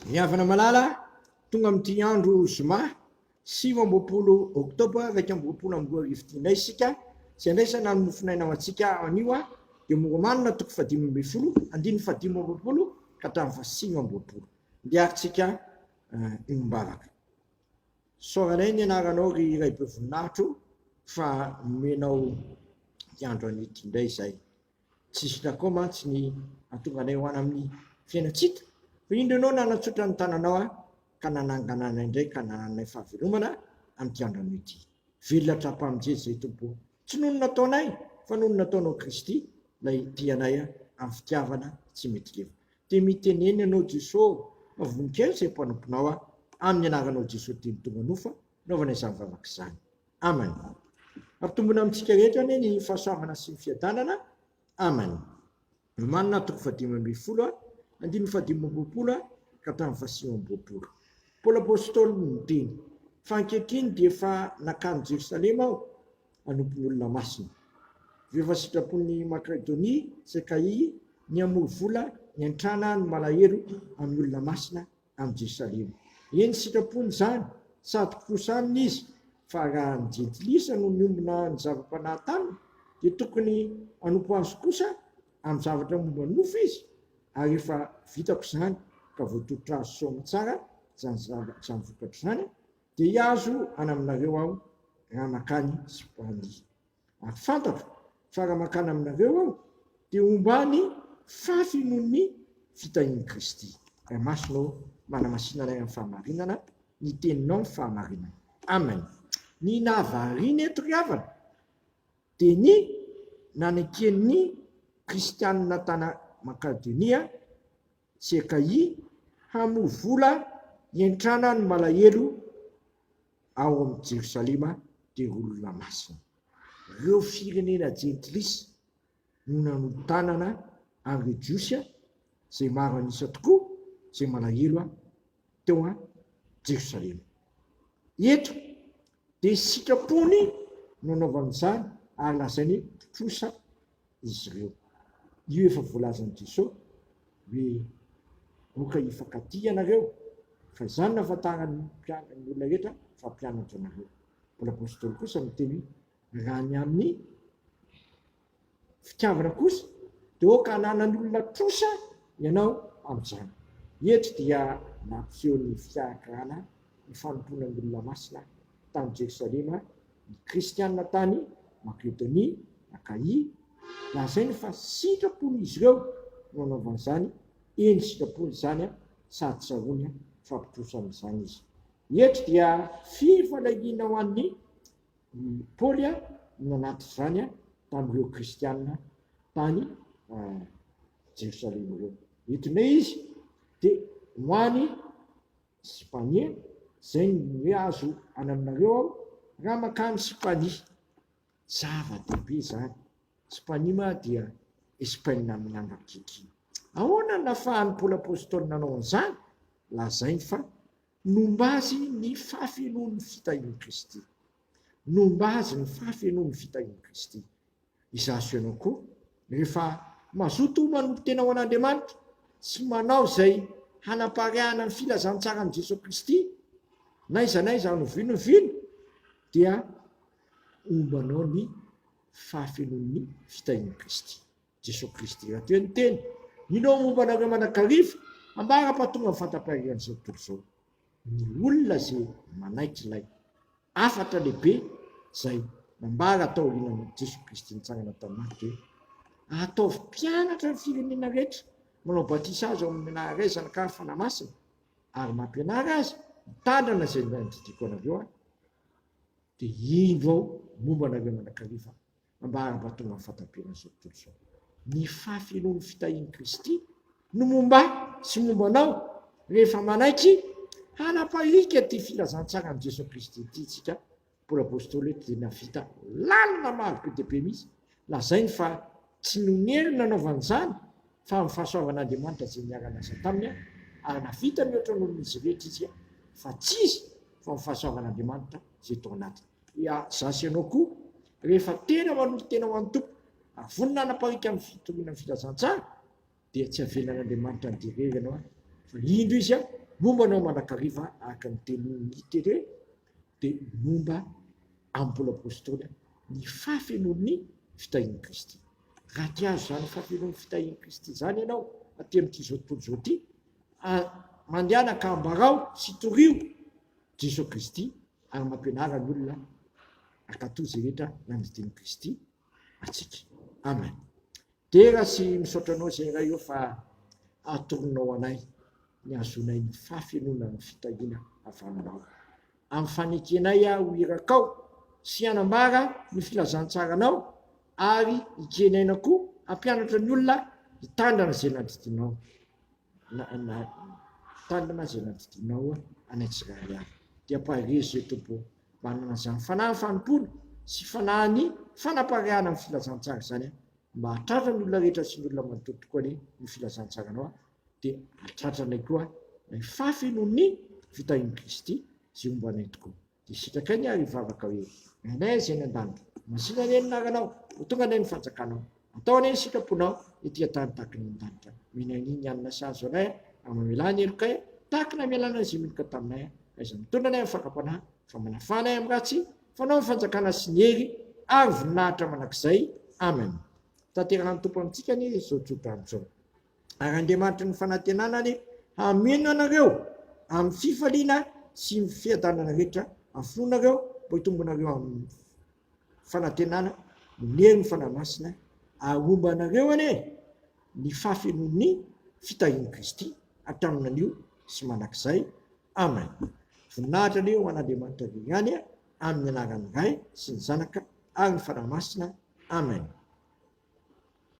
Miavana malala tonga amin'ity andro zoma 20 oktobra 2024 indray isika sy andraisana ny mofinaina ho antsika anio dia moramanina toko 520 andiny 520 ka hatramin'ny 520 ndiarintsika imbavaka soranay ny anaranao ry iray be voninahitro fa menao tiandro an'ity indray izay tsisy nakao mantsy ny atonganay ho any amin'ny fiainatsika fa indranao nanatsotra ny tananao ka nananganana indray ka nananay fahavelomana amin'ny andro an'ity velona trapaminjery zay tompo tsy noho ny nataonay fa noho ny nataonao Kristy lay tianay amin'ny fitiavana tsy mety leva dia miteneny ianao Jesosy mavonikely izay mpanomponao amin'ny anaranao Jesosy teny tonga nofa naovana izany vavaka izany amen ary tombona amintsika rehetra ny fahasoavana sy ny fiadanana amen manana toko 520 andiny 520 ka hatramin'ny 520 Paoly apôstôly no teny fa ankehitriny dia efa nakany Jerosalema aho hanompo ny olona masina efa sitrapon'ny Makedonia sy Akaia ny hamory vola ny antrana ny malahelo amin'ny olona masina amin'ny Jerosalema eny sitrapony izany sady kosa aminy izy fa raha ny jentilisa no miombona ny zava-panahy-tanana dia tokony hanompo azy kosa amin'ny zavatra momba ny nofo izy ary efa vitako izany ka voatotra azo soa tsara izany vokatra izany dia hiazo any aminareo aho raha makany sy mpany ary fantako fa raha makany aminareo aho dia ombany fafy noho ny fitahian'i Kristy raha masonao manamasinana amin'ny fahamarinana ny teninao amin'ny fahamarinana amen ny nahavariana eto ry havana dia ny naneken'ny kristianina tana Makedonia sy Akaia hamory vola hientrana ny malahelo ao amin'ny Jerosalema dia olona masina ireo firenena jentilisa no nanotanana an'ireo jiosy izay maro anisa tokoa izay malahelo teo a Jerosalema eto dia sitrapony no anaovan'izany ary lazainy trosa izy ireo io efa voalazan'i Jesosy hoe moka hifankaty ianareo fa izany nahafantarany ny olona rehetra fa mpianatra anareo Paoly apôstôly kosa miteny raha ny amin'ny fitiavana kosa dia oka hananany olona trosa ianao amin'izany eto dia nampiseho ny fiakarana ny fanomponan'ny olona masina tany Jerosalema ny kristianina tany Makedonia Akaia lazainy fa sitrapony izy ireo no anaovan'izany eny sitrapony izany sady sarony fampitrosa amin'izany izy eto dia fifalahiana ho an'ny Paoly no anaty izany tamin'ireo kristianina tany Jerosalema ireo entinay izy dia ho any Spania izay ny hoe azo any aminareo aho raha makany Spania zava-dehibe izany Spania ma dia Espaina amin'ny andro akaiky ahoana nafahan'ny Paoly apôstôly nanao an'izany lazainy fa nomba azy ny fahafenoan'ny fitahian'i Kristy nomba azy ny fahafenoan'ny fitahian'i Kristy izaso ianao koa rehefa mazoto manompo tena ho an'Andriamanitra sy manao izay hanapariahana ny filazantsara amin'i Jesosy Kristy naiza no vino dia ombanao ny fahafenoan'ny fitahian'i Kristy Jesosy Kristy raha teo ny teny inao momba anareo manakariva ambara-pahatonga amin'ny fantaparihan'izao tontolo izao ny olona izay manaiky ilay afatra lehibe izay nambara atao aorianan'i Jesosy Kristy nitsangana tamin'andro hoe ataovy mpianatra ny firenena rehetra manao batisa azy ao amin'ny naharazana ka fanamasina ary mampianara azy mitandrana izay nandidiko anareo dia indro ao momba anareo manakariva ambara-pahatonga amin'ny fantaparihan'izao tontolo izao ny fahafenoan'ny fitahian'i Kristy no momba sy mombanao rehefa manaiky hanaparika ty filazantsara amin'i Jesosy Kristy ity tsika Paoly apôstôly dia navita lalina maro be dia be misy lazainy fa tsy nonery nanaovan'izany fa amin'ny fahasoavan'Andriamanitra izay niara-nasa taminy ary navita mihoatra n'olon'izy rehetra izy fa tsy izy fa amin'ny fahasoavan'Andriamanitra izay tao anatiny zasy ianao koa rehefa tena manompo tena ho an'ny tompo vonina hanaparika amin'ny fitoriana ny filazantsara dia tsy havelan'Andriamanitra ny direry ianao fa indro izy a momba anao manakariva araka ny teniny iteny hoe dia momba ampola apôstôly ny fafenon'ny fitahin'i Kristy. Raha ty azo zany fafenon'ny fitahin'i Kristy zany ianao aty amin'ity zao tontolo zao ty, mandehanaka ambarao sy torio Jesosy Kristy ary mampianara ny olona akatò zay rehetra nanditin'i Kristy atsika. Amen. De raha sy misaotra anao zay raha io fa atoronao anay ny azonay ny fafenona ny fitahiana avy aminao. Amin'ny fanekenay ho irakao sy hanambara ny filazantsaranao ary ikenaina koa hampianatra ny olona hitandrana zay naditinao tandrina zay naditinao any Israely any. Dia ampaherezo zay tompo manana zany fanahy fanompoana sy fanahiny fanapaharehana amin'ny filazantsara zany mba hatratra ny olona rehetra sy ny olona manontolo tokoa ny filazantsaranao dia hatratranay koa ny fafenon'ny fitahin'i Kristy zay omba anay tokoa. Dia sitraka ny ary hivavaka hoe anay zay ny an-danitra masina ny enin'aranao ho tonga anay ny fanjakanao atao anay ny sitraponao ety an-tany tahaka ny an-danitra. Minany ny anina sahazo anay ary mamelany elokay tahaka ny amelana zay meloka taminay aiza mitondra anay amin'ny fakapanahy fa manafanay amin'ny ratsy fanao ny fanjakana sy ny hery ary voninahitra manakizay. Amen. Tanterahany tompo amintsika ny zao tsotra amin'izao. Ary Andriamanitra ny fanantenanany hameno anareo amin'ny fifaliana sy ny fiadanana rehetra amin'ny fononareo mba hitombonareo amin'ny fanantenana ny hery ny fanahy masina ary omba anareo ane ny fafenon'ny fitahin'i Kristy hatraminan'io sy manakizay. Amen. Voninahitra leo an'Andriamanitra ihany amin'ny anaran'ny Ray sy ny Zanaka ary ny fanahy masina. Amen.